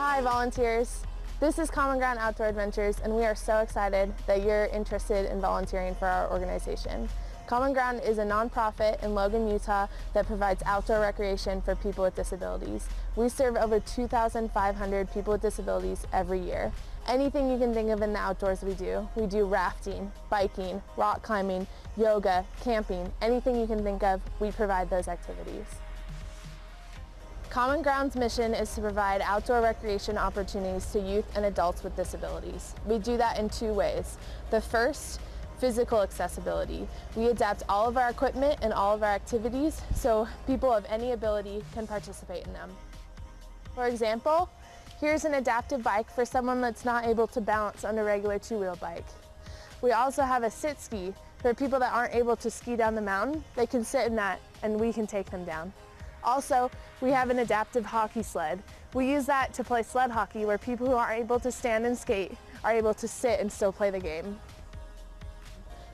Hi volunteers, this is Common Ground Outdoor Adventures and we are so excited that you're interested in volunteering for our organization. Common Ground is a nonprofit in Logan, Utah that provides outdoor recreation for people with disabilities. We serve over 2,500 people with disabilities every year. Anything you can think of in the outdoors we do. We do rafting, biking, rock climbing, yoga, camping, anything you can think of, we provide those activities. Common Ground's mission is to provide outdoor recreation opportunities to youth and adults with disabilities. We do that in two ways. The first, physical accessibility. We adapt all of our equipment and all of our activities so people of any ability can participate in them. For example, here's an adaptive bike for someone that's not able to balance on a regular two-wheel bike. We also have a sit ski for people that aren't able to ski down the mountain. They can sit in that and we can take them down. Also, we have an adaptive hockey sled. We use that to play sled hockey where people who aren't able to stand and skate are able to sit and still play the game.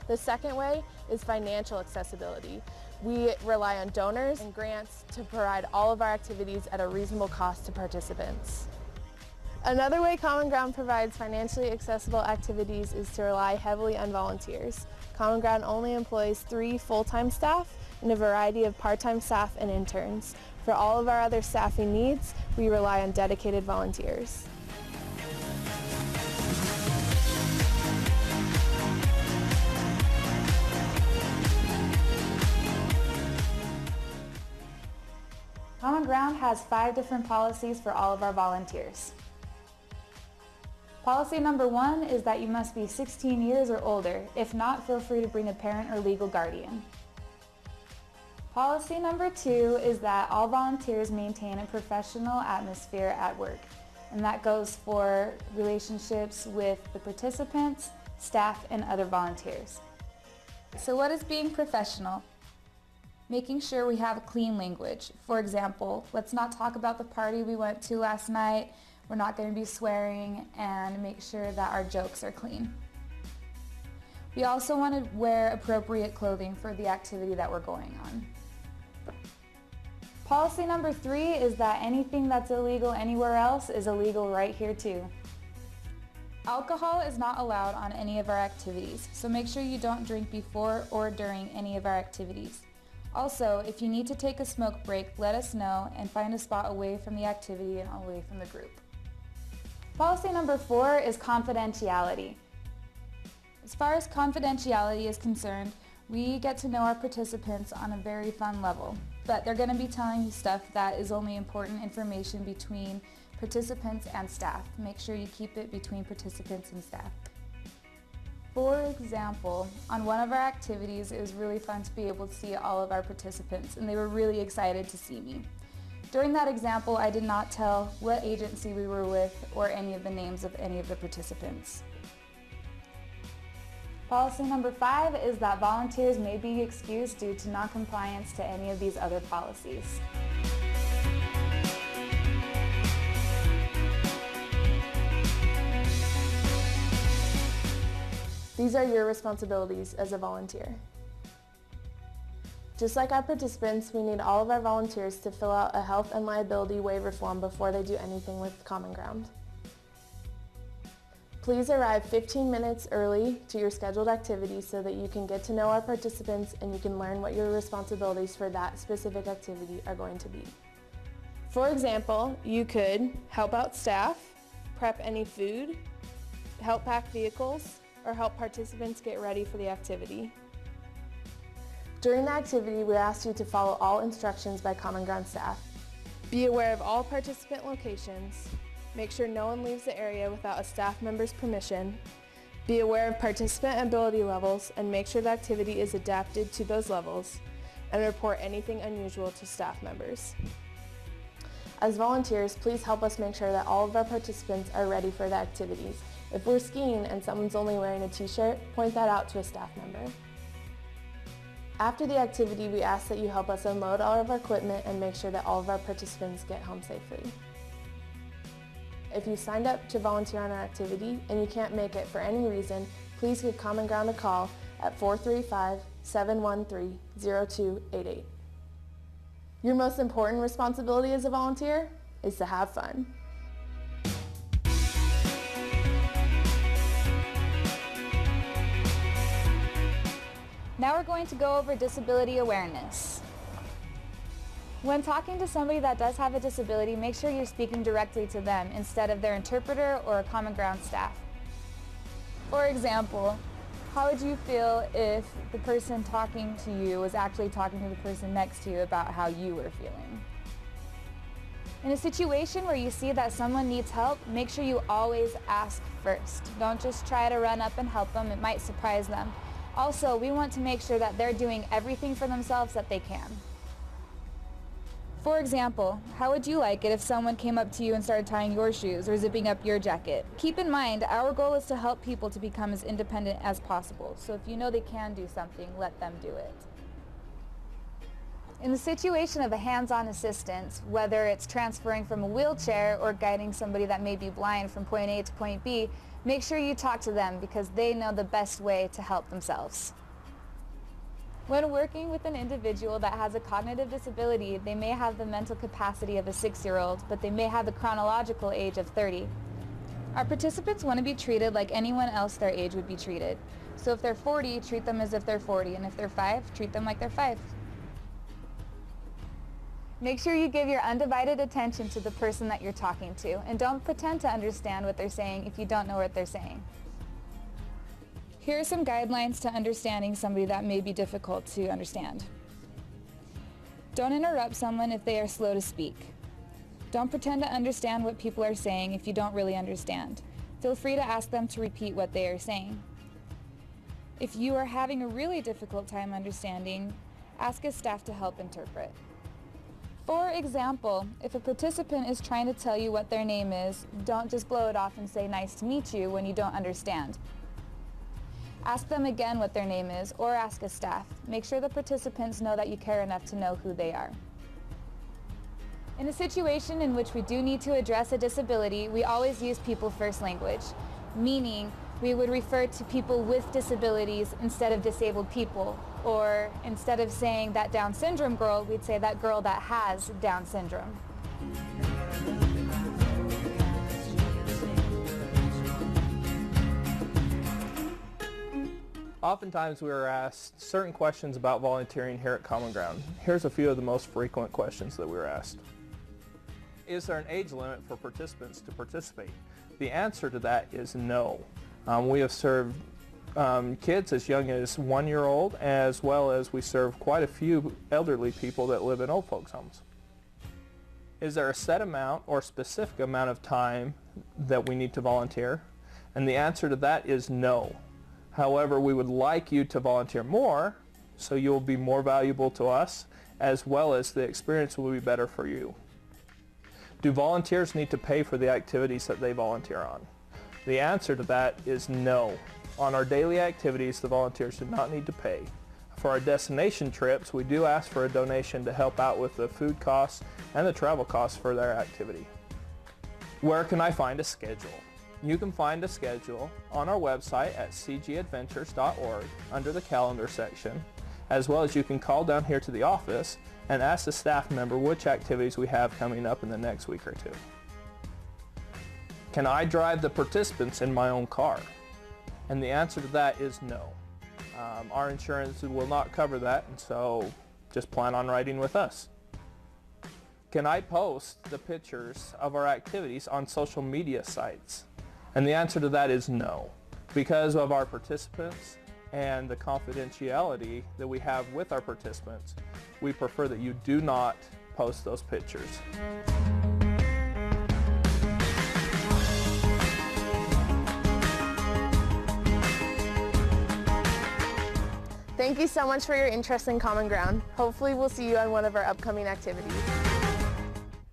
The second way is financial accessibility. We rely on donors and grants to provide all of our activities at a reasonable cost to participants. Another way Common Ground provides financially accessible activities is to rely heavily on volunteers. Common Ground only employs 3 full-time staff and a variety of part-time staff and interns. For all of our other staffing needs, we rely on dedicated volunteers. Common Ground has 5 different policies for all of our volunteers. Policy number 1 is that you must be 16 years or older. If not, feel free to bring a parent or legal guardian. Policy number 2 is that all volunteers maintain a professional atmosphere at work, and that goes for relationships with the participants, staff, and other volunteers. So what is being professional? Making sure we have clean language. For example, let's not talk about the party we went to last night. We're not going to be swearing, and make sure that our jokes are clean. We also want to wear appropriate clothing for the activity that we're going on. Policy number 3 is that anything that's illegal anywhere else is illegal right here too. Alcohol is not allowed on any of our activities, so make sure you don't drink before or during any of our activities. Also, if you need to take a smoke break, let us know and find a spot away from the activity and away from the group. Policy number 4 is confidentiality. As far as confidentiality is concerned, we get to know our participants on a very fun level, but they're going to be telling you stuff that is only important information between participants and staff. Make sure you keep it between participants and staff. For example, on one of our activities, it was really fun to be able to see all of our participants, and they were really excited to see me. During that example, I did not tell what agency we were with or any of the names of any of the participants. Policy number 5 is that volunteers may be excused due to non-compliance to any of these other policies. These are your responsibilities as a volunteer. Just like our participants, we need all of our volunteers to fill out a health and liability waiver form before they do anything with Common Ground. Please arrive 15 minutes early to your scheduled activity so that you can get to know our participants and you can learn what your responsibilities for that specific activity are going to be. For example, you could help out staff, prep any food, help pack vehicles, or help participants get ready for the activity. During the activity, we ask you to follow all instructions by Common Ground staff. Be aware of all participant locations. Make sure no one leaves the area without a staff member's permission. Be aware of participant ability levels and make sure the activity is adapted to those levels, and report anything unusual to staff members. As volunteers, please help us make sure that all of our participants are ready for the activities. If we're skiing and someone's only wearing a t-shirt, point that out to a staff member. After the activity, we ask that you help us unload all of our equipment and make sure that all of our participants get home safely. If you signed up to volunteer on an activity and you can't make it for any reason, please give Common Ground a call at 435-713-0288. Your most important responsibility as a volunteer is to have fun. Now we're going to go over disability awareness. When talking to somebody that does have a disability, make sure you're speaking directly to them instead of their interpreter or Common Ground staff. For example, how would you feel if the person talking to you was actually talking to the person next to you about how you were feeling? In a situation where you see that someone needs help, make sure you always ask first. Don't just try to run up and help them. It might surprise them. Also, we want to make sure that they're doing everything for themselves that they can. For example, how would you like it if someone came up to you and started tying your shoes or zipping up your jacket? Keep in mind, our goal is to help people to become as independent as possible. So if you know they can do something, let them do it. In the situation of a hands-on assistance, whether it's transferring from a wheelchair or guiding somebody that may be blind from point A to point B, make sure you talk to them because they know the best way to help themselves. When working with an individual that has a cognitive disability, they may have the mental capacity of a 6-year-old, but they may have the chronological age of 30. Our participants want to be treated like anyone else their age would be treated. So if they're 40, treat them as if they're 40, and if they're 5, treat them like they're 5. Make sure you give your undivided attention to the person that you're talking to, and don't pretend to understand what they're saying if you don't know what they're saying. Here are some guidelines to understanding somebody that may be difficult to understand. Don't interrupt someone if they are slow to speak. Don't pretend to understand what people are saying if you don't really understand. Feel free to ask them to repeat what they are saying. If you are having a really difficult time understanding, ask a staff to help interpret. For example, if a participant is trying to tell you what their name is, don't just blow it off and say nice to meet you when you don't understand. Ask them again what their name is, or ask a staff. Make sure the participants know that you care enough to know who they are. In a situation in which we do need to address a disability, we always use people first language, meaning we would refer to people with disabilities instead of disabled people, or instead of saying that Down syndrome girl, we'd say that girl that has Down syndrome. Oftentimes we are asked certain questions about volunteering here at Common Ground. Here's a few of the most frequent questions that we were asked. Is there an age limit for participants to participate? The answer to that is no. We have served kids as young as 1-year-old, as well as we serve quite a few elderly people that live in old folks' homes. Is there a set amount or specific amount of time that we need to volunteer? And the answer to that is no. However, we would like you to volunteer more so you'll be more valuable to us, as well as the experience will be better for you. Do volunteers need to pay for the activities that they volunteer on? The answer to that is no. On our daily activities, the volunteers do not need to pay. For our destination trips, we do ask for a donation to help out with the food costs and the travel costs for their activity. Where can I find a schedule? You can find a schedule on our website at cgadventures.org under the calendar section, as well as you can call down here to the office and ask the staff member which activities we have coming up in the next week or two. Can I drive the participants in my own car? And the answer to that is no. Our insurance will not cover that, and so just plan on riding with us. Can I post the pictures of our activities on social media sites? And the answer to that is no. Because of our participants and the confidentiality that we have with our participants, we prefer that you do not post those pictures. Thank you so much for your interest in Common Ground. Hopefully we'll see you on one of our upcoming activities.